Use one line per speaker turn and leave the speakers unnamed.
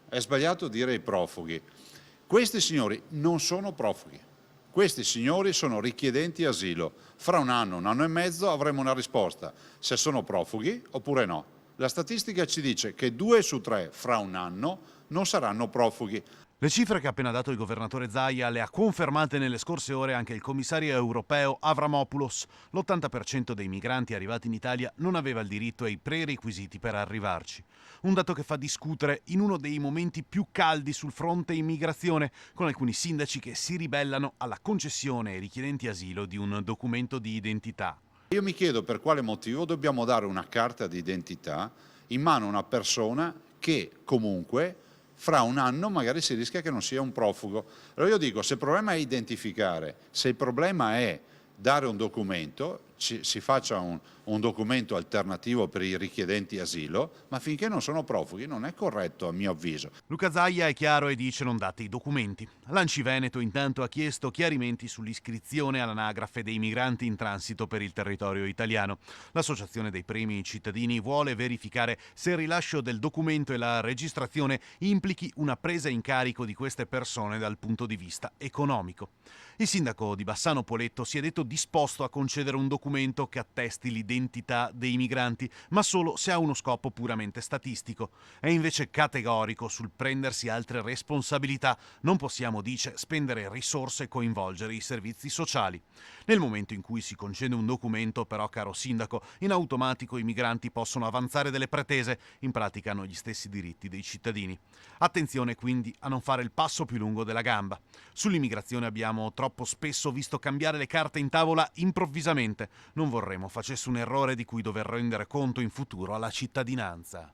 è sbagliato dire i profughi. Questi signori non sono profughi. Questi signori sono richiedenti asilo. Fra un anno e mezzo avremo una risposta se sono profughi oppure no. La statistica ci dice che 2 su 3 fra un anno non saranno profughi.
Le cifre che ha appena dato il governatore Zaia le ha confermate nelle scorse ore anche il commissario europeo Avramopoulos. L'80% dei migranti arrivati in Italia non aveva il diritto e i prerequisiti per arrivarci. Un dato che fa discutere in uno dei momenti più caldi sul fronte immigrazione, con alcuni sindaci che si ribellano alla concessione ai richiedenti asilo di un documento di identità.
Io mi chiedo per quale motivo dobbiamo dare una carta di identità in mano a una persona che comunque fra un anno magari si rischia che non sia un profugo. Allora io dico, se il problema è identificare, se il problema è dare un documento, si faccia un documento alternativo per i richiedenti asilo, ma finché non sono profughi non è corretto a mio avviso.
Luca Zaia è chiaro e dice non date i documenti. L'Anci Veneto intanto ha chiesto chiarimenti sull'iscrizione all'anagrafe dei migranti in transito per il territorio italiano. L'Associazione dei Primi Cittadini vuole verificare se il rilascio del documento e la registrazione implichi una presa in carico di queste persone dal punto di vista economico. Il sindaco di Bassano Poletto si è detto disposto a concedere un documento che attesti l'identità dei migranti, ma solo se ha uno scopo puramente statistico. È invece categorico sul prendersi altre responsabilità. Non possiamo, dice, spendere risorse e coinvolgere i servizi sociali. Nel momento in cui si concede un documento, però, caro sindaco, in automatico i migranti possono avanzare delle pretese, in pratica hanno gli stessi diritti dei cittadini. Attenzione quindi a non fare il passo più lungo della gamba. Sull'immigrazione abbiamo troppo spesso visto cambiare le carte in tavola improvvisamente. Non vorremmo facesse un errore di cui dover rendere conto in futuro alla cittadinanza.